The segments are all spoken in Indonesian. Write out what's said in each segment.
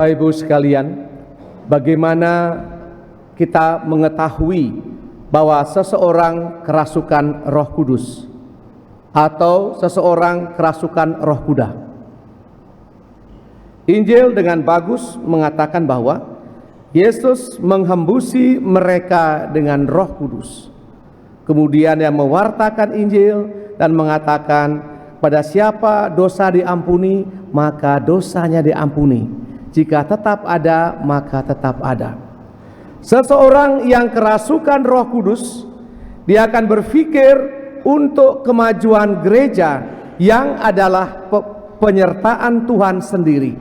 Bapak Ibu sekalian, bagaimana kita mengetahui bahwa seseorang kerasukan Roh Kudus atau seseorang kerasukan roh kuda? Injil dengan bagus mengatakan bahwa Yesus menghembusi mereka dengan Roh Kudus. Kemudian yang mewartakan Injil dan mengatakan, pada siapa dosa diampuni, maka dosanya diampuni. Jika tetap ada, maka tetap ada. Seseorang yang kerasukan Roh Kudus, dia akan berpikir untuk kemajuan gereja yang adalah penyertaan Tuhan sendiri.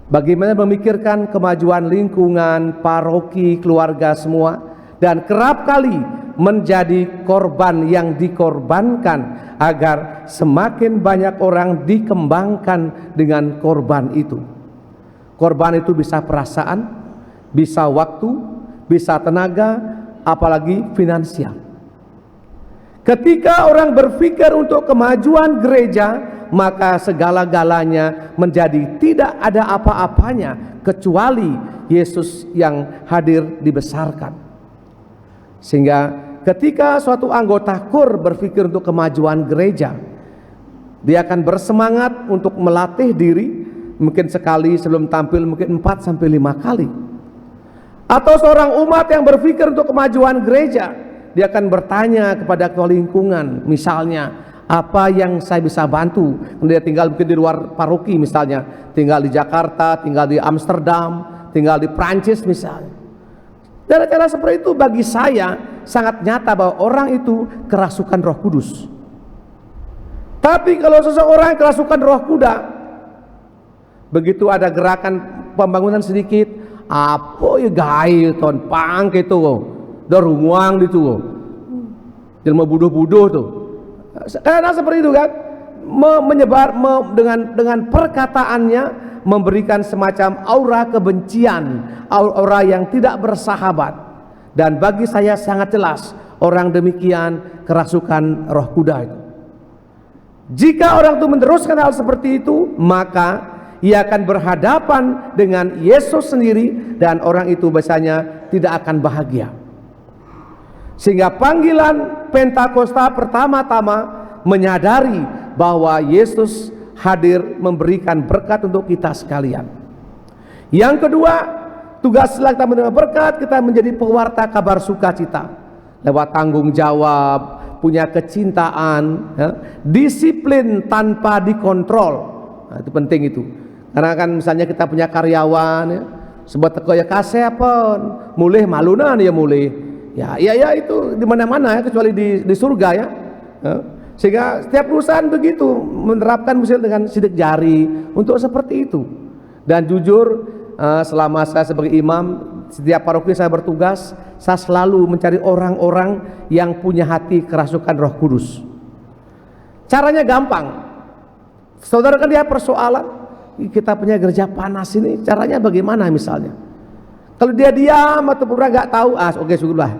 Bagaimana memikirkan kemajuan lingkungan, paroki, keluarga semua, dan kerap kali menjadi korban yang dikorbankan agar semakin banyak orang dikembangkan dengan korban itu. Korban itu bisa perasaan, bisa waktu, bisa tenaga, apalagi finansial. Ketika orang berpikir untuk kemajuan gereja, maka segala-galanya menjadi tidak ada apa-apanya kecuali Yesus yang hadir dibesarkan. Sehingga ketika suatu anggota KUR berpikir untuk kemajuan gereja, dia akan bersemangat untuk melatih diri, mungkin sekali sebelum tampil, mungkin 4-5 kali. Atau seorang umat yang berpikir untuk kemajuan gereja, dia akan bertanya kepada ketua lingkungan, misalnya, apa yang saya bisa bantu? Dia tinggal mungkin di luar paroki misalnya, tinggal di Jakarta, tinggal di Amsterdam, tinggal di Prancis misalnya. Cara-cara seperti itu bagi saya sangat nyata bahwa orang itu kerasukan Roh Kudus. Tapi kalau seseorang kerasukan roh kuda, begitu ada gerakan pembangunan sedikit, apa ya gaya ton pang gitu, darunguang gitu, jelma buduh-buduh tuh. Karena seperti itu kan, menyebar dengan perkataannya memberikan semacam aura kebencian, aura yang tidak bersahabat. Dan bagi saya sangat jelas orang demikian kerasukan roh kuda itu. Jika orang itu meneruskan hal seperti itu, maka ia akan berhadapan dengan Yesus sendiri, dan orang itu biasanya tidak akan bahagia. Sehingga panggilan Pentakosta pertama-tama menyadari bahwa Yesus hadir memberikan berkat untuk kita sekalian. Yang kedua, tugas setelah kita menerima berkat, kita menjadi pewarta kabar sukacita lewat tanggung jawab, punya kecintaan, ya, disiplin tanpa dikontrol. Nah, itu penting itu. Karena kan misalnya kita punya karyawan, ya, sebuah teko ya kasih apa, mulih malunan ya mulih. Ya itu di mana-mana ya, kecuali di surga ya. Sehingga setiap perusahaan begitu menerapkan misalnya dengan sidik jari untuk seperti itu. Dan jujur, selama saya sebagai imam, setiap paroki saya bertugas, saya selalu mencari orang-orang yang punya hati kerasukan Roh Kudus. Caranya gampang. Saudara kan dia persoalan, kita punya gereja panas ini, caranya bagaimana misalnya? Kalau dia diam atau pura nggak tahu, oke syukurlah,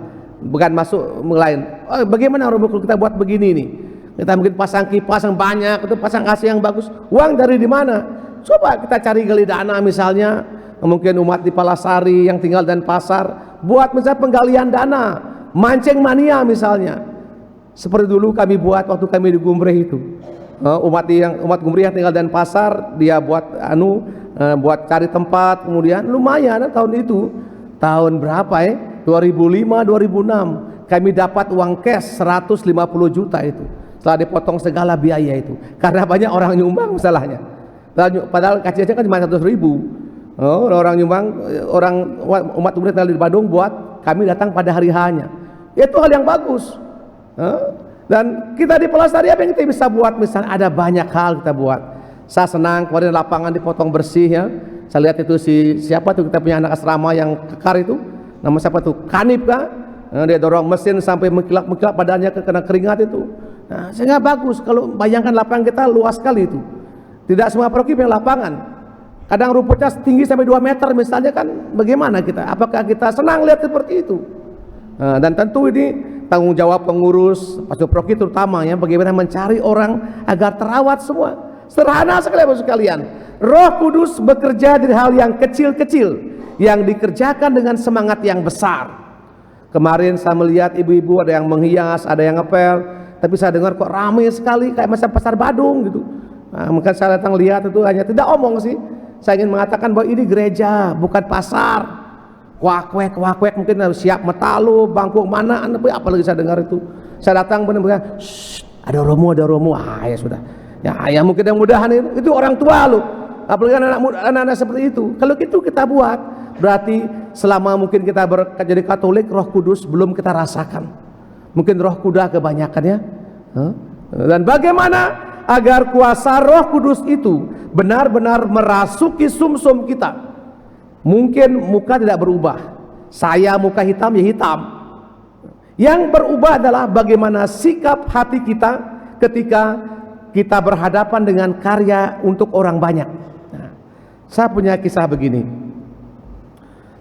bukan masuk lain. Bagaimana Romo kalau kita buat begini nih? Kita mungkin pasang kipas yang banyak, atau pasang AC yang bagus. Uang dari di mana? Coba kita cari gali dana misalnya, mungkin umat di Palasari yang tinggal dan pasar, buat misalnya penggalian dana, mancing mania misalnya. Seperti dulu kami buat waktu kami di Gumreh itu. Umat Gumreh yang tinggal dan pasar, dia buat buat cari tempat, kemudian lumayan tahun itu, tahun berapa ya? 2005 2006 kami dapat uang cash 150 juta itu, setelah dipotong segala biaya itu, karena banyak orang nyumbang masalahnya. Padahal kacanya kan cuma 100.000. Orang nyumbang, orang umat Gumreh tinggal di Bandung buat kami datang pada hari hanya. Itu hal yang bagus. Dan kita di Palasari apa yang kita bisa buat? Misalnya ada banyak hal kita buat. Saya senang kemarin lapangan dipotong bersih ya. Saya lihat itu siapa tuh, kita punya anak asrama yang kekar itu, nama siapa tuh, Kanip kan? Dia dorong mesin sampai mengkilap-mengkilap badannya kena keringat itu. Nah, sehingga bagus. Kalau bayangkan lapangan kita luas sekali itu. Tidak semua paroki punya lapangan. Kadang rumputnya tinggi sampai 2 meter misalnya kan, bagaimana kita? Apakah kita senang lihat seperti itu? Dan tentu ini tanggung jawab pengurus pastor paroki terutama ya, bagaimana mencari orang agar terawat semua. Sederhana sekali Bapak sekalian. Roh Kudus bekerja dari hal yang kecil-kecil yang dikerjakan dengan semangat yang besar. Kemarin saya melihat ibu-ibu ada yang menghias, ada yang ngepel, tapi saya dengar kok ramai sekali kayak macam pasar Badung gitu. Nah, mungkin saya datang lihat itu hanya tidak omong sih. Saya ingin mengatakan bahwa ini gereja, bukan pasar. Kuak-kuek mungkin harus siap metalu, bangku mana, apalagi saya dengar itu. Saya datang benar-benar, ada romo. Ya sudah. Ya mungkin yang mudahan itu orang tua loh. Apalagi anak-anak seperti itu. Kalau gitu kita buat, berarti selama mungkin kita jadi Katolik, Roh Kudus belum kita rasakan. Mungkin roh kuda kebanyakan ya. Dan bagaimana agar kuasa Roh Kudus itu benar-benar merasuki sumsum kita? Mungkin muka tidak berubah. Saya muka hitam ya hitam. Yang berubah adalah bagaimana sikap hati kita ketika kita berhadapan dengan karya untuk orang banyak. Nah, saya punya kisah begini.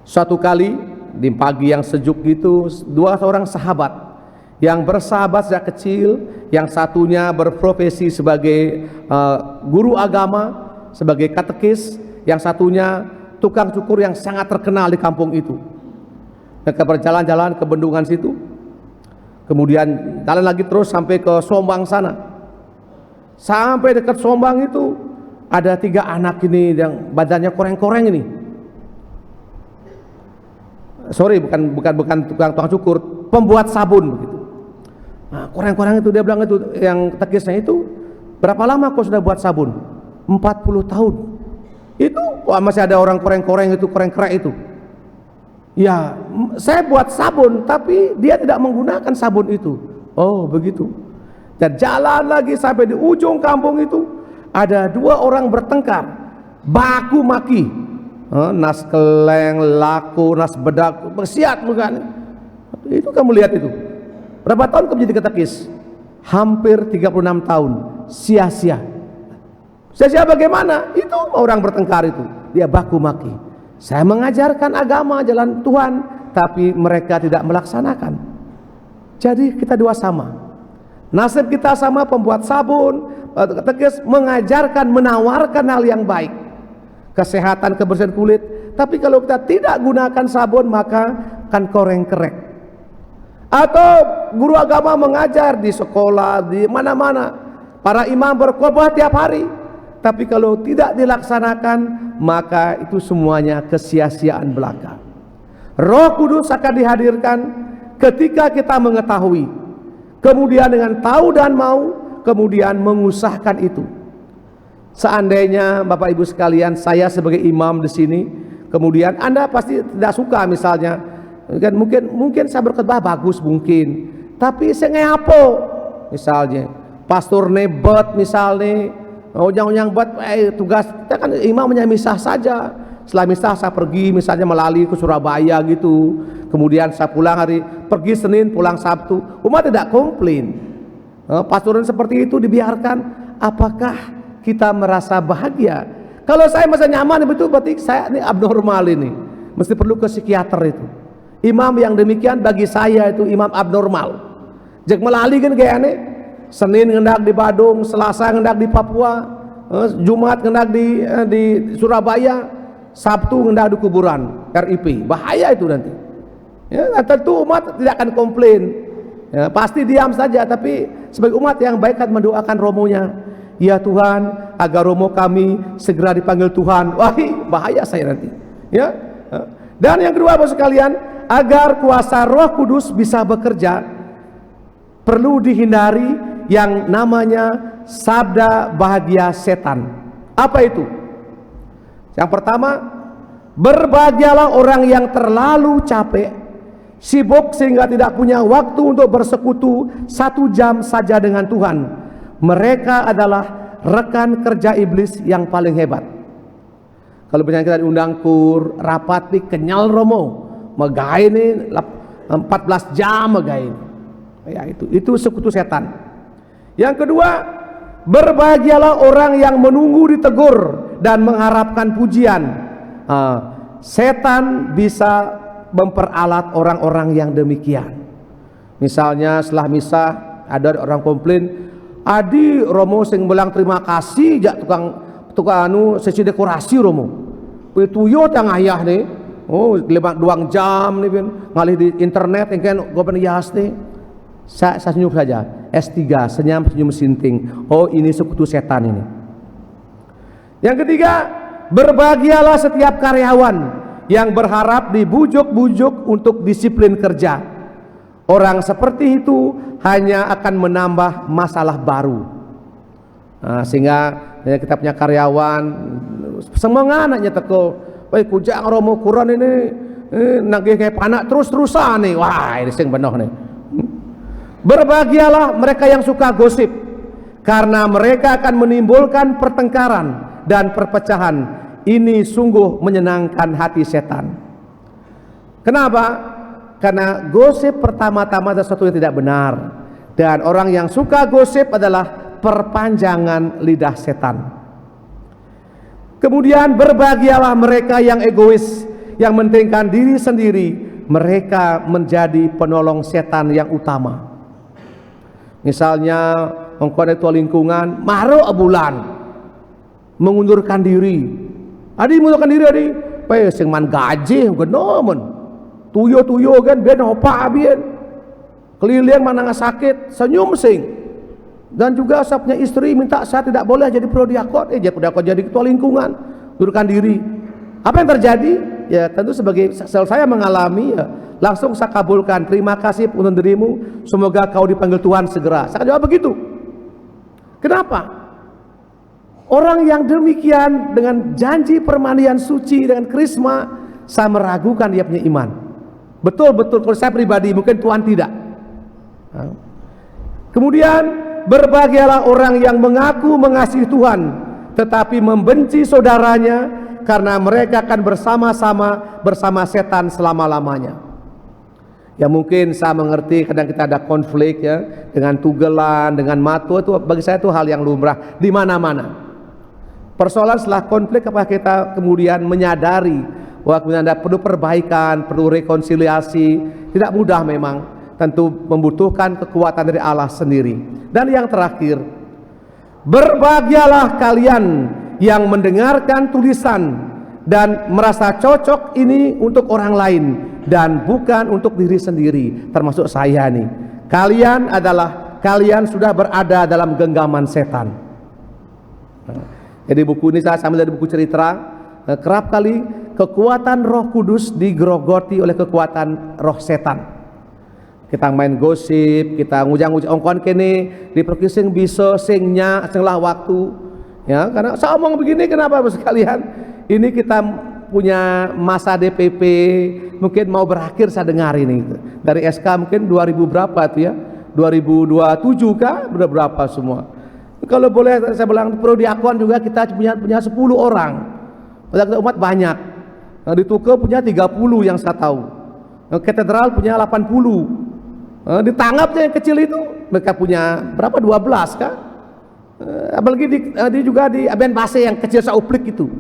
Suatu kali di pagi yang sejuk gitu, dua orang sahabat yang bersahabat sejak kecil, yang satunya berprofesi sebagai guru agama, sebagai katekis, yang satunya tukang cukur yang sangat terkenal di kampung itu. Mereka berjalan-jalan ke bendungan situ, kemudian jalan lagi terus sampai ke Sombang sana. Sampai dekat Sombang itu ada 3 anak ini yang badannya koreng-koreng ini. Sorry, bukan tukang cukur, pembuat sabun begitu. Nah, koreng-koreng itu dia bilang itu, yang tekisnya itu, berapa lama kau sudah buat sabun? 40 tahun. Itu masih ada orang koreng-koreng itu, koreng-kerek itu. Ya, saya buat sabun, tapi dia tidak menggunakan sabun itu. Oh, begitu. Dan jalan lagi sampai di ujung kampung itu, ada 2 orang bertengkar, baku maki. Nas keleng, laku, nas bedak, bersiat mukanya. Itu kamu lihat itu. Berapa tahun kamu jadi katekis? Hampir 36 tahun. Sia-sia. Sia-sia bagaimana? Itu orang bertengkar itu. Dia baku maki. Saya mengajarkan agama jalan Tuhan, tapi mereka tidak melaksanakan. Jadi kita dua sama. Nasib kita sama, pembuat sabun, katekis, mengajarkan, menawarkan hal yang baik. Kesehatan, kebersihan kulit. Tapi kalau kita tidak gunakan sabun, maka akan koreng-kerek. Atau guru agama mengajar di sekolah, di mana-mana. Para imam berkhotbah tiap hari. Tapi kalau tidak dilaksanakan, maka itu semuanya kesia-siaan belaka. Roh Kudus akan dihadirkan ketika kita mengetahui, kemudian dengan tahu dan mau, kemudian mengusahakan itu. Seandainya Bapak Ibu sekalian, saya sebagai imam di sini, kemudian Anda pasti tidak suka misalnya, kan mungkin saya berkhotbah bagus mungkin, tapi saya ngeapo misalnya, pastor nebet misalnya, ujang-ujang buat tugas kita kan imamnya misah saja. Setelah misah saya pergi misalnya melalui ke Surabaya gitu, kemudian saya pulang pergi Senin pulang Sabtu, umat tidak komplain. Pastoran seperti itu dibiarkan, apakah kita merasa bahagia? Kalau saya merasa nyaman itu berarti saya ini abnormal, ini mesti perlu ke psikiater itu. Imam yang demikian bagi saya itu imam abnormal. Jek melalui kan kayak aneh. Senin ngendak di Badung, Selasa ngendak di Papua, Jumat ngendak di Surabaya, Sabtu ngendak di kuburan RIP. Bahaya itu nanti. Ya, tentu umat tidak akan komplain. Ya, pasti diam saja, tapi sebagai umat yang baik akan mendoakan romonya. Ya Tuhan, agar romo kami segera dipanggil Tuhan. Wah, bahaya saya nanti. Ya. Dan yang kedua Bapak sekalian, agar kuasa Roh Kudus bisa bekerja, perlu dihindari yang namanya sabda bahagia setan. Apa itu? Yang pertama, berbahagialah orang yang terlalu capek, sibuk sehingga tidak punya waktu untuk bersekutu 1 jam saja dengan Tuhan. Mereka adalah rekan kerja iblis yang paling hebat. Kalau misalnya kita diundang kur rapat nih kenyal romo, megai ini 14 jam megai. Ya itu sekutu setan. Yang kedua, berbahagialah orang yang menunggu ditegur dan mengharapkan pujian. Setan bisa memperalat orang-orang yang demikian. Misalnya setelah misah ada orang komplain, Adi Romo sing bilang terima kasih jak tukang tukang anu sesi dekorasi Romo. Tuyul yang ayah nih. Oh, 2 jam nih kan ngalih di internet yang kan gue hias nih. Saya senyum saja. S3 senyum sinting. Oh, ini sekutu setan ini. Yang ketiga, berbahagialah setiap karyawan yang berharap dibujuk-bujuk untuk disiplin kerja. Orang seperti itu hanya akan menambah masalah baru. Nah, sehingga kita punya karyawan semangat anaknya teko, "Woi kujang Romo Quran ini nagih kayak panak terus-terusan nih." Wah, ini sing bener nih. Berbahagialah mereka yang suka gosip, karena mereka akan menimbulkan pertengkaran dan perpecahan. Ini sungguh menyenangkan hati setan. Kenapa? Karena gosip pertama-tama sesuatu yang tidak benar, dan orang yang suka gosip adalah perpanjangan lidah setan. Kemudian berbahagialah mereka yang egois, yang mementingkan diri sendiri. Mereka menjadi penolong setan yang utama. Misalnya mengkode lingkungan, maru abulan mengundurkan diri. Adi mengundurkan diri adi, pe sing man gaji genomen. Tuyo kan biar opa biar keliling mana sakit senyum sing. Dan juga saya punya istri minta saya tidak boleh jadi prodiakon, jadi ketua lingkungan, mengundurkan diri. Apa yang terjadi? Ya tentu sebagai saya mengalami, ya langsung saya kabulkan. Terima kasih untuk dirimu, semoga kau dipanggil Tuhan segera. Saya jawab begitu. Kenapa? Orang yang demikian dengan janji permandian suci dengan krisma, saya meragukan dia punya iman. Betul-betul kalau saya pribadi, mungkin Tuhan tidak. Kemudian berbahagialah orang yang mengaku mengasihi Tuhan tetapi membenci saudaranya, karena mereka akan bersama setan selama-lamanya. Ya mungkin saya mengerti kadang kita ada konflik ya dengan tugelan, dengan matu, itu bagi saya itu hal yang lumrah di mana-mana. Persoalan setelah konflik apakah kita kemudian menyadari bahwa kemudian ada perlu perbaikan, perlu rekonsiliasi. Tidak mudah memang, tentu membutuhkan kekuatan dari Allah sendiri. Dan yang terakhir, berbahagialah kalian yang mendengarkan tulisan dan merasa cocok ini untuk orang lain dan bukan untuk diri sendiri, termasuk saya nih. Kalian sudah berada dalam genggaman setan. Jadi buku ini saya ambil dari buku cerita. Kerap kali kekuatan Roh Kudus digerogoti oleh kekuatan roh setan. Kita main gosip, kita ngujang-ngujang ongkon kene diperkising bisa singnya lah waktu. Ya, karena saya omong begini kenapa sekalian? Ini kita punya masa DPP mungkin mau berakhir, saya dengar ini dari SK mungkin 2000 berapa tuh ya, 2027 kah, berapa semua. Kalau boleh saya bilang prodiakon juga kita punya 10 orang, kita umat banyak. Nah, di Tuke punya 30 yang saya tahu, katedral punya 80, di Tanggapnya yang kecil itu mereka punya berapa, 12 kah? Apalagi juga di Aben Base yang kecil sauplik itu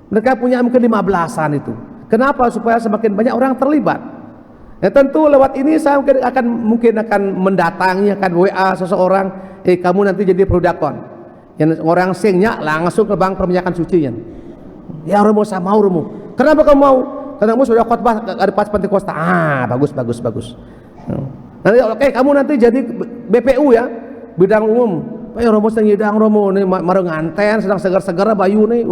mereka punya mungkin 15-an itu. Kenapa? Supaya semakin banyak orang terlibat. Ya tentu lewat ini saya mungkin akan mendatangi, akan WA seseorang, kamu nanti jadi prodiakon. Yang orang singnya langsung ke bank perminyakan suci ya Romo, saya mau Romo. Kenapa kamu mau? Karena kamu sudah khotbah ada pas Pentakosta. Bagus. Nanti oke, kamu nanti jadi BPU ya, bidang umum. Romo sedang nyidang Romo nih mareng nganten sedang segar-segar bayu nih.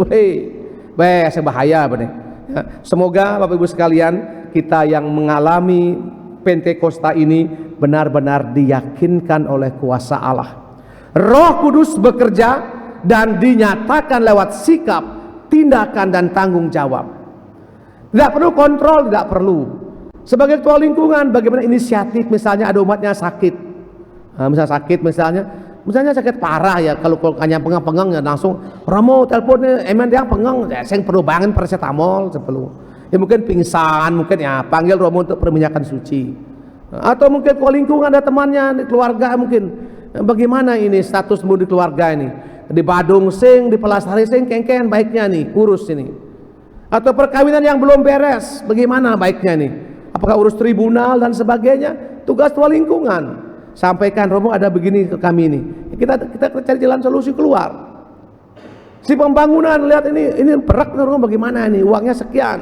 Saya bahaya benih. Ya, semoga Bapak Ibu sekalian, kita yang mengalami Pentakosta ini benar-benar diyakinkan oleh kuasa Allah. Roh Kudus bekerja dan dinyatakan lewat sikap, tindakan dan tanggung jawab. Tidak perlu kontrol, tidak perlu. Sebagai ketua lingkungan, bagaimana inisiatif, misalnya ada umatnya sakit, misalnya sakit parah ya, kalau hanya pengang-pengang ya langsung Romo teleponnya dia pengang, saya perlu bangun paracetamol sebelum. Ya mungkin pingsan, mungkin ya panggil Romo untuk perminyakan suci. Atau mungkin ketua lingkungan ada temannya, keluarga mungkin. Bagaimana ini status di keluarga ini? Di Badung sing, di Pelasari sing, kengken baiknya nih, urus ini. Atau perkawinan yang belum beres, bagaimana baiknya nih? Apakah urus tribunal dan sebagainya? Tugas ketua lingkungan. Sampaikan Romo ada begini ke kami ini. Kita cari jalan solusi keluar. Si pembangunan lihat ini berat rumah bagaimana ini, uangnya sekian,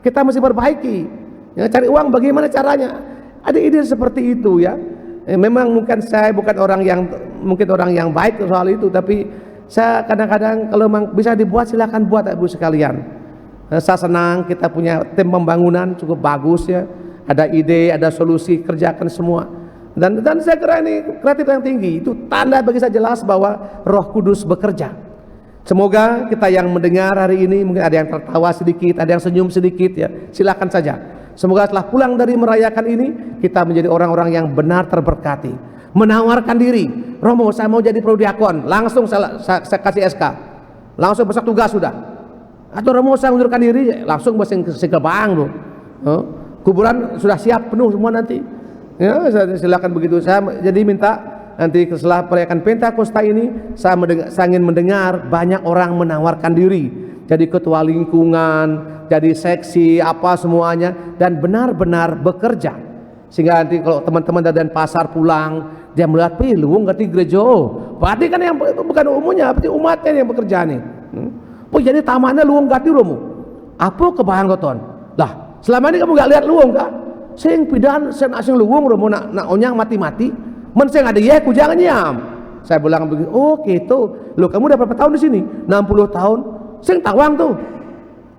kita mesti perbaiki. Ya, cari uang bagaimana caranya? Ada ide seperti itu ya. Memang mungkin saya bukan orang yang baik soal itu, tapi saya kadang-kadang kalau memang bisa dibuat silakan buat Ibu sekalian. Saya senang kita punya tim pembangunan cukup bagus ya. Ada ide, ada solusi, kerjakan semua. Dan saya kira ini kreatif yang tinggi. Itu tanda bagi saya jelas bahwa Roh Kudus bekerja. Semoga kita yang mendengar hari ini, mungkin ada yang tertawa sedikit, ada yang senyum sedikit ya, silakan saja. Semoga setelah pulang dari merayakan ini, kita menjadi orang-orang yang benar terberkati. Menawarkan diri, Romo saya mau jadi prodiakon, langsung saya kasih SK, langsung besok tugas sudah. Atau Romo saya mengundurkan diri, langsung besing ke bank tuh. Kuburan sudah siap penuh semua nanti. Ya, silakan begitu. Saya jadi minta nanti setelah perayaan Pentakosta ini, saya ingin mendengar banyak orang menawarkan diri jadi ketua lingkungan, jadi seksi apa semuanya, dan benar-benar bekerja. Sehingga nanti kalau teman-teman dari pasar pulang, dia melihat luwung ngerti gereja, berarti kan yang bukan umumnya, berarti umatnya yang bekerja nih. Oh jadi tamannya luwung gati romo. Apa kebahan koton? Lah selama ini kamu gak lihat luwung kak? Sing pidan sen asing luwung romo nak onyang mati-mati. Men saya ada ya ku jangan nyam. Saya bilang begitu. Oh gitu. Loh kamu udah berapa tahun di sini? 60 tahun. Sing tawang tuh.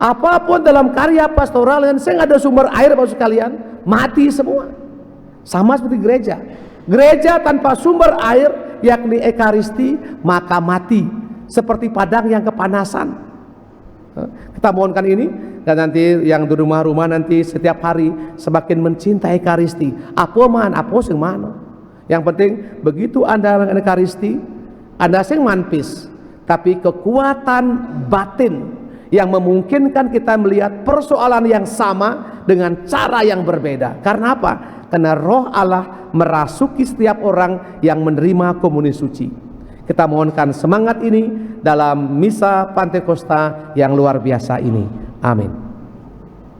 Apapun dalam karya pastoral kan sing ada sumber air Bapak sekalian, mati semua. Sama seperti gereja. Gereja tanpa sumber air yakni ekaristi maka mati. Seperti padang yang kepanasan. Kita mohonkan ini dan nanti yang di rumah-rumah nanti setiap hari semakin mencintai ekaristi. Apa man, apa sing mana? Yang penting begitu Anda mengenai Ekaristi, Anda sing manpis, tapi kekuatan batin yang memungkinkan kita melihat persoalan yang sama dengan cara yang berbeda. Karena apa? Karena Roh Allah merasuki setiap orang yang menerima komunion suci. Kita mohonkan semangat ini dalam misa Pentakosta yang luar biasa ini. Amin.